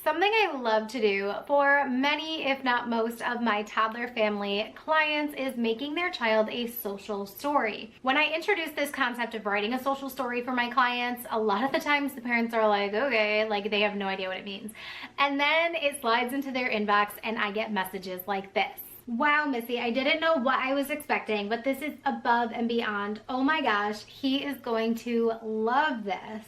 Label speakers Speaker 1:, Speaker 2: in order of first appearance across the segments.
Speaker 1: Something I love to do for many, if not most, of my toddler family clients is making their child a social story. When I introduce this concept of writing a social story for my clients, a lot of the times the parents are like, okay, like they have no idea what it means. And then it slides into their inbox and I get messages like this. Wow, Missy, I didn't know what I was expecting, but this is above and beyond. Oh my gosh, he is going to love this.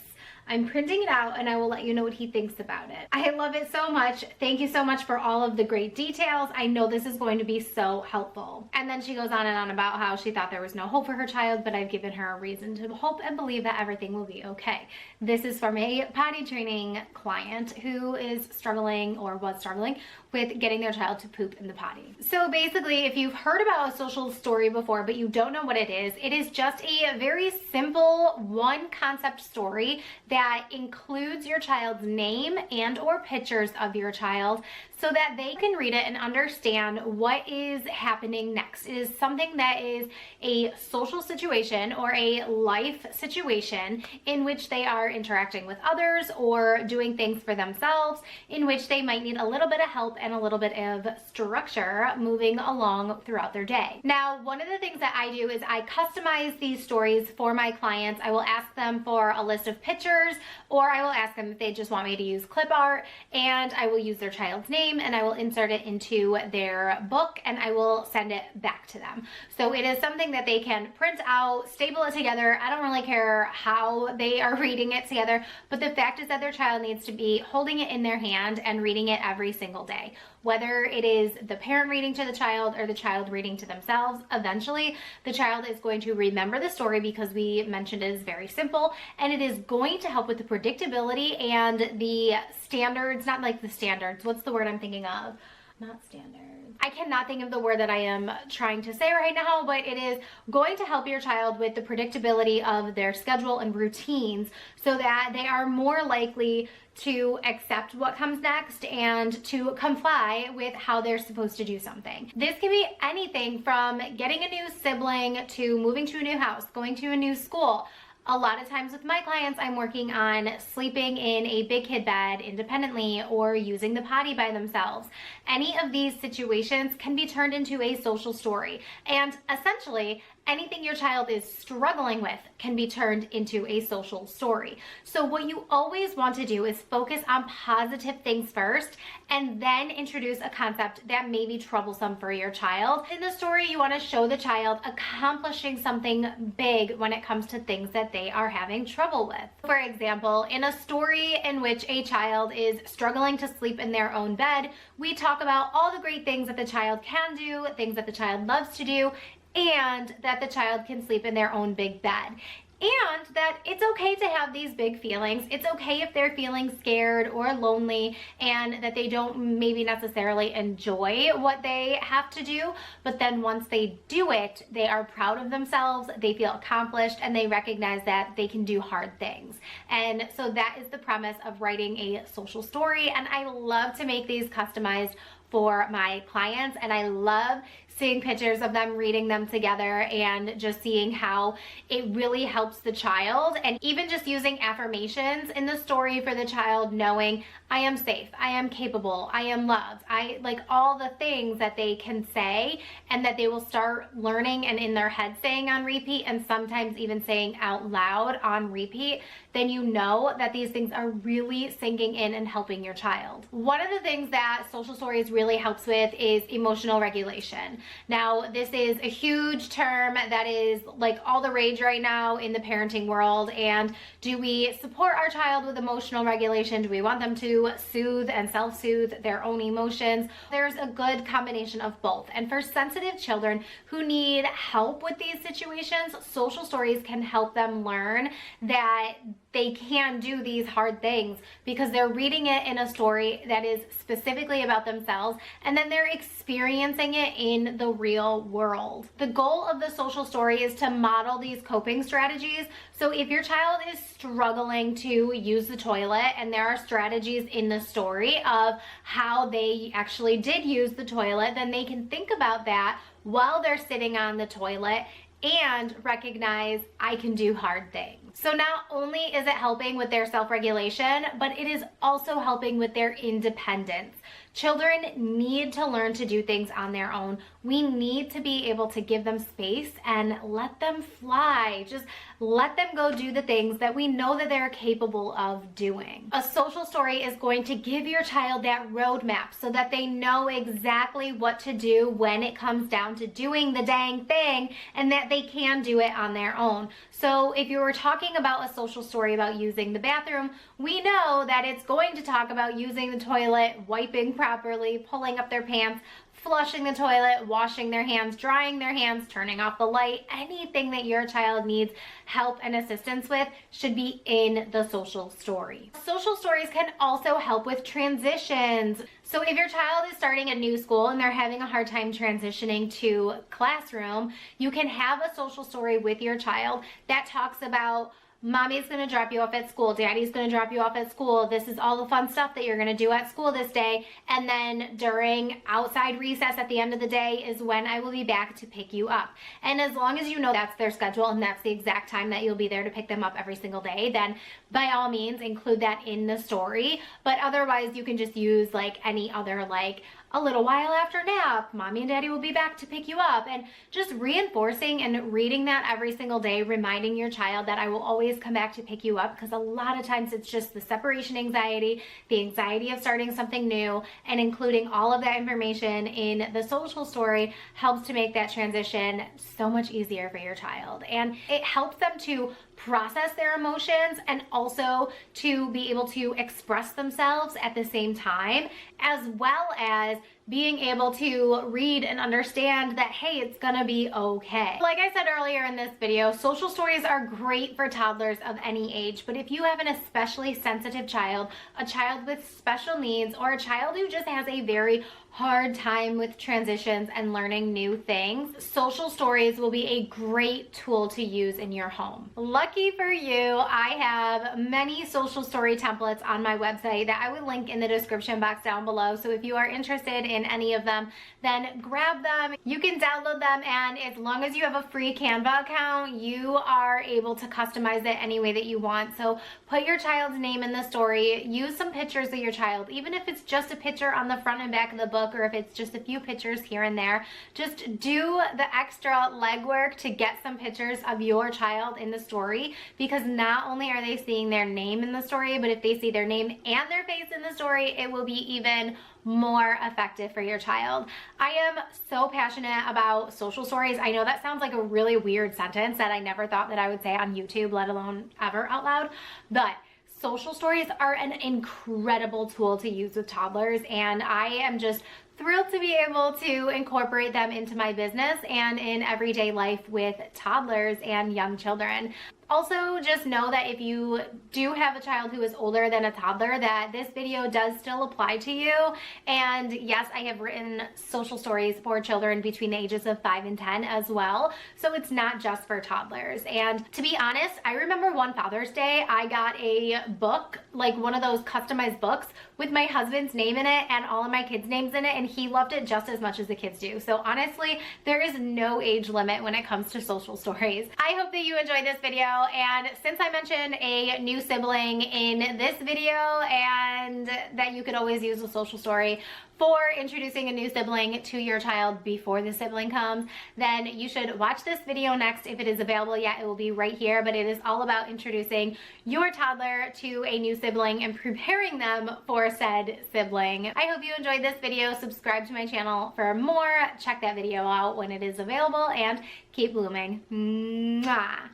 Speaker 1: I'm printing it out and I will let you know what he thinks about it. I love it so much. Thank you so much for all of the great details. I know this is going to be so helpful. And then she goes on and on about how she thought there was no hope for her child, but I've given her a reason to hope and believe that everything will be okay. This is from a potty training client who is struggling or was struggling with getting their child to poop in the potty. So basically, if you've heard about a social story before, but you don't know what it is just a very simple one concept story that includes your child's name and or pictures of your child so that they can read it and understand what is happening next. It is something that is a social situation or a life situation in which they are interacting with others or doing things for themselves, in which they might need a little bit of help and a little bit of structure moving along throughout their day. Now, one of the things that I do is I customize these stories for my clients. I will ask them for a list of pictures, or I will ask them if they just want me to use clip art, and I will use their child's name and I will insert it into their book and I will send it back to them. So it is something that they can print out, staple it together. I don't really care how they are reading it together, but the fact is that their child needs to be holding it in their hand and reading it every single day. Whether it is the parent reading to the child or the child reading to themselves, eventually the child is going to remember the story because we mentioned it is very simple, and it is going to help with the predictability and the standards, not like the standards, what's the word I'm thinking of? Not standards. I cannot think of the word that I am trying to say right now, but it is going to help your child with the predictability of their schedule and routines so that they are more likely to accept what comes next and to comply with how they're supposed to do something. This can be anything from getting a new sibling to moving to a new house, going to a new school. A lot of times with my clients, I'm working on sleeping in a big kid bed independently or using the potty by themselves. Any of these situations can be turned into a social story. And essentially, anything your child is struggling with can be turned into a social story. So what you always want to do is focus on positive things first and then introduce a concept that may be troublesome for your child. In the story, you want to show the child accomplishing something big when it comes to things that they are having trouble with. For example, in a story in which a child is struggling to sleep in their own bed, we talk about all the great things that the child can do, things that the child loves to do, and that the child can sleep in their own big bed. And that it's okay to have these big feelings. It's okay if they're feeling scared or lonely and that they don't maybe necessarily enjoy what they have to do. But then once they do it, they are proud of themselves, they feel accomplished, and they recognize that they can do hard things. And so that is the premise of writing a social story. And I love to make these customized for my clients, and I love seeing pictures of them reading them together and just seeing how it really helps the child. And even just using affirmations in the story for the child, knowing I am safe, I am capable, I am loved, I like all the things that they can say and that they will start learning and in their head saying on repeat, and sometimes even saying out loud on repeat, then you know that these things are really sinking in and helping your child. One of the things that social stories really helps with is emotional regulation. Now, this is a huge term that is like all the rage right now in the parenting world. And do we support our child with emotional regulation? Do we want them to soothe and self-soothe their own emotions? There's a good combination of both. And for sensitive children who need help with these situations, social stories can help them learn that they can do these hard things because they're reading it in a story that is specifically about themselves, and then they're experiencing it in the real world. The goal of the social story is to model these coping strategies. So if your child is struggling to use the toilet and there are strategies in the story of how they actually did use the toilet, then they can think about that while they're sitting on the toilet and recognize I can do hard things. So not only is it helping with their self-regulation, but it is also helping with their independence. Children need to learn to do things on their own. We need to be able to give them space and let them fly. Just let them go do the things that we know that they're capable of doing. A social story is going to give your child that roadmap so that they know exactly what to do when it comes down to doing the dang thing, and that they can do it on their own. So if you were talking about a social story about using the bathroom, we know that it's going to talk about using the toilet, wiping properly, pulling up their pants, flushing the toilet, washing their hands, drying their hands, turning off the light. Anything that your child needs help and assistance with should be in the social story. Social stories can also help with transitions. So if your child is starting a new school and they're having a hard time transitioning to classroom, you can have a social story with your child that talks about Mommy's going to drop you off at school. Daddy's going to drop you off at school. This is all the fun stuff that you're going to do at school this day. And then during outside recess at the end of the day is when I will be back to pick you up. And as long as you know that's their schedule and that's the exact time that you'll be there to pick them up every single day, then by all means include that in the story. But otherwise you can just use like any other, like a little while after nap, Mommy and Daddy will be back to pick you up. And just reinforcing and reading that every single day, reminding your child that I will always come back to pick you up, because a lot of times it's just the separation anxiety, the anxiety of starting something new, and including all of that information in the social story helps to make that transition so much easier for your child. And it helps them to process their emotions and also to be able to express themselves at the same time, as well as being able to read and understand that, hey, it's gonna be okay. Like I said earlier in this video, social stories are great for toddlers of any age, but if you have an especially sensitive child, a child with special needs, or a child who just has a very hard time with transitions and learning new things, social stories will be a great tool to use in your home. Lucky for you, I have many social story templates on my website that I will link in the description box down below. So if you are interested in any of them, then grab them. You can download them, and as long as you have a free Canva account, you are able to customize it any way that you want. So put your child's name in the story, use some pictures of your child, even if it's just a picture on the front and back of the book, or if it's just a few pictures here and there. Just do the extra legwork to get some pictures of your child in the story, because not only are they seeing their name in the story, but if they see their name and their face in the story, it will be even more effective for your child. I am so passionate about social stories. I know that sounds like a really weird sentence that I never thought that I would say on YouTube, let alone ever out loud, but social stories are an incredible tool to use with toddlers, and I am just thrilled to be able to incorporate them into my business and in everyday life with toddlers and young children. Also, just know that if you do have a child who is older than a toddler, that this video does still apply to you. And yes, I have written social stories for children between the ages of 5 and 10 as well. So it's not just for toddlers. And to be honest, I remember one Father's Day, I got a book, like one of those customized books with my husband's name in it and all of my kids' names in it, and he loved it just as much as the kids do. So honestly, there is no age limit when it comes to social stories. I hope that you enjoyed this video. And since I mentioned a new sibling in this video, and that you could always use a social story for introducing a new sibling to your child before the sibling comes, then you should watch this video next. If it is available yet, it will be right here, but it is all about introducing your toddler to a new sibling and preparing them for said sibling. I hope you enjoyed this video. Subscribe to my channel for more. Check that video out when it is available, and keep blooming. Mwah.